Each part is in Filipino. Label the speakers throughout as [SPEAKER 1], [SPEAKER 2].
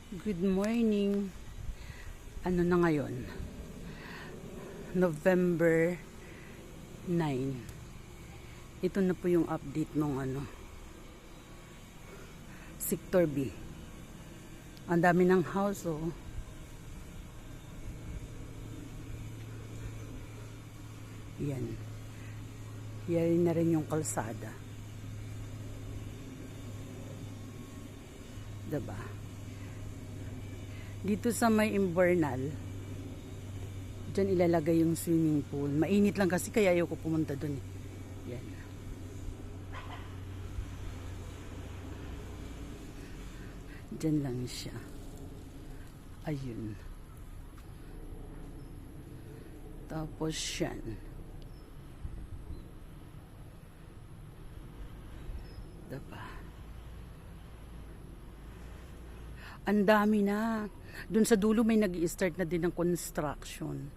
[SPEAKER 1] Good morning. Ano na ngayon? November 9. Ito na po yung update ng Sector B. Ang dami ng house, oh. Yan. Yan na rin yung kalsada. Diba? Dito sa may Invernal, dyan ilalagay yung swimming pool. Mainit lang kasi kaya ayoko pumunta dun. Yan. Dyan lang siya. Ayun. Tapos yan. Diba? Ang dami na. Doon sa dulo may nag-i-start na din ng construction.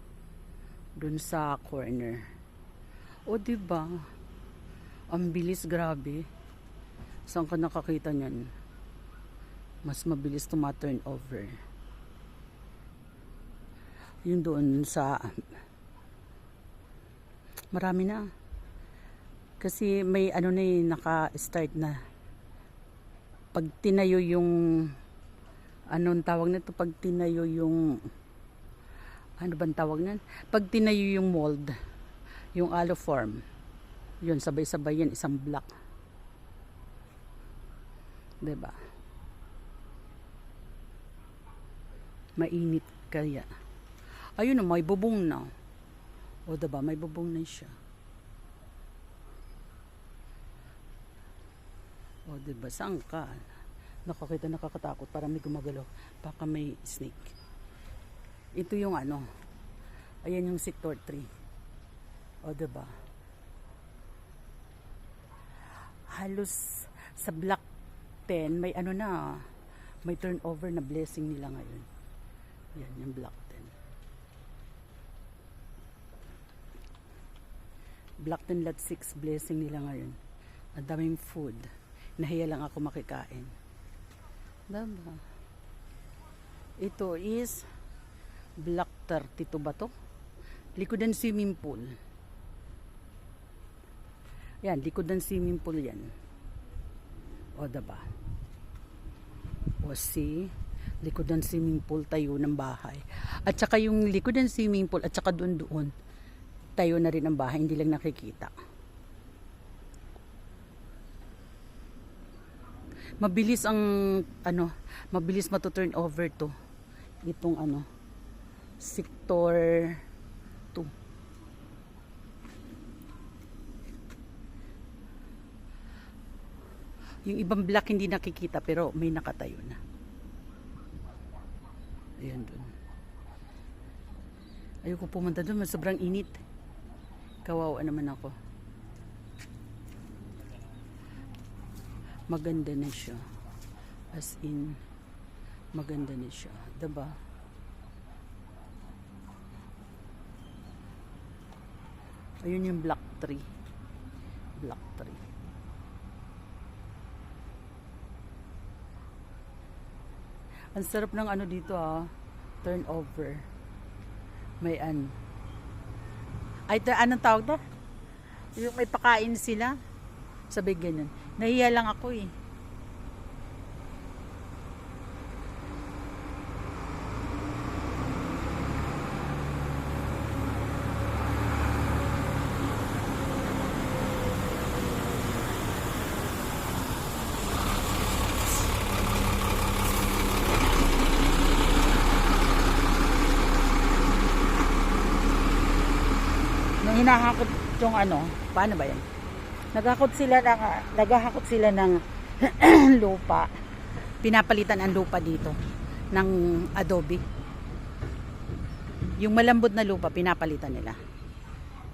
[SPEAKER 1] Doon sa corner. O diba? Ang bilis, grabe. Saan ka nakakita niyan? Mas mabilis tuma-turn over. Yun doon sa marami na. Kasi may naka-start na. Pag tinayo yung anong tawag nito, pag tinayo yung ano bang tawag nan? Pag tinayo yung mold, yung alloform, yun sabay-sabay yan, isang block. 'Di ba? Mainit kaya. Ayun na, may bubong na. O 'di ba, may bubong na siya. O 'di ba, saan ka? Nakakita, nakakatakot, para may gumagalaw, baka may snake. Ito yung ayan yung sector 3. O diba, halos sa block 10 may may turnover na blessing nila ngayon. Yan yung block 10. Block 10 lot 6 blessing nila ngayon. Ang daming food. Nahiya lang ako makikain. Diba? Ito is block 32 ba to? Likodan swimming pool. Yan, likodan swimming pool yan. O diba? O see, likodan swimming pool, tayo ng bahay. At saka yung likodan swimming pool, at saka doon tayo na rin ang bahay, hindi lang nakikita. Mabilis mabilis matuturn over to. Itong sector 2. Yung ibang block hindi nakikita pero may nakatayo na. Ayan dun. Ayoko pumunta dun, sobrang init. Kawawa naman ako. Maganda na siya. As in, maganda na siya. Diba? Ayun yung block 3. Block 3. Ang sarap ng dito turnover. May ay, anong tawag to? Yung may pakain sila. Sabi ganyan. Nahiya lang ako eh. Nung hinahakot yung paano ba yan? Naghahakot sila ng lupa. Pinapalitan ang lupa dito ng adobe. Yung malambot na lupa pinapalitan nila.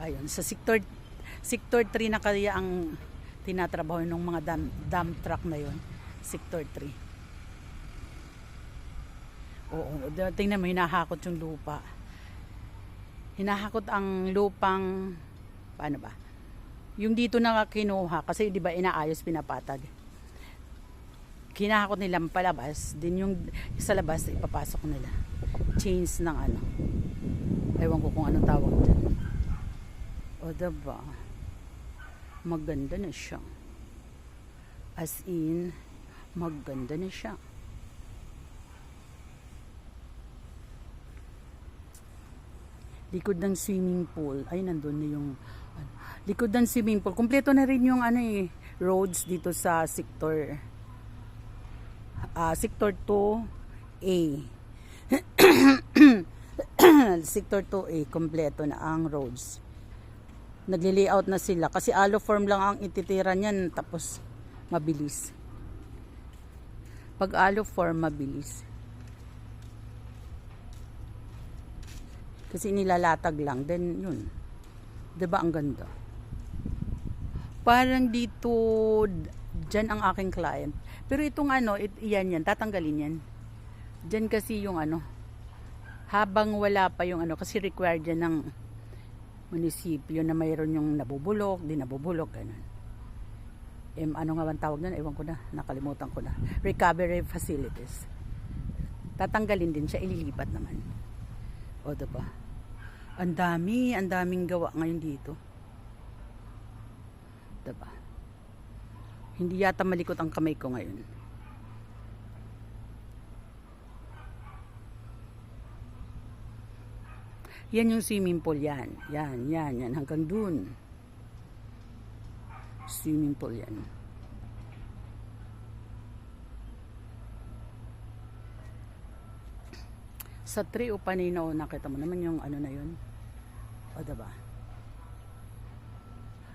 [SPEAKER 1] Ayun, sa sector 3 na kaya ang tinatrabaho ng mga dump truck na yon. Sector 3. Oo, tingnan mo, hinahakot yung lupa. Hinahakot ang lupang paano ba? Yung dito na kinuha kasi 'di ba inaayos, pinapatag. hinahakot nilang palabas, din yung sa labas ipapasok nila. Chains ng ano. Ewan ko kung anong tawag dyan. O diba? Maganda na siya. As in, maganda na siya. Likod ng swimming pool. Ay, nandun na yung likod ng swimming pool. Kumpleto na rin yung roads dito sa sector sector 2A. Sector 2A, kumpleto na ang roads. Nagli-layout na sila kasi alloform lang ang ititira niyan, tapos mabilis. Pag alloform, mabilis. Kasi nilalatag lang, then yun. 'Di ba ang ganda? Parang dito, dyan ang aking client. Pero itong yan, tatanggalin yan. Dyan kasi yung habang wala pa yung kasi required yan ng munisipyo na mayroon yung nabubulok, di nabubulok, ganun. Ano nga bang tawag nun? Ewan ko na, nakalimutan ko na. Recovery facilities. Tatanggalin din siya, ililipat naman. O, diba? Ang daming gawa ngayon dito. Diba? Hindi yata malikot ang kamay ko ngayon. Yan yung swimming pool yan. Yan. Hanggang dun. Swimming pool yan. Sa 3 o Panino, nakita mo naman yung na yun. O, diba?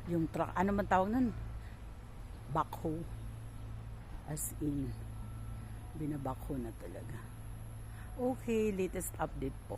[SPEAKER 1] Yung truck, ano man tawag nun? Backhoe. As in, binabackhoe na talaga. Okay, latest update po.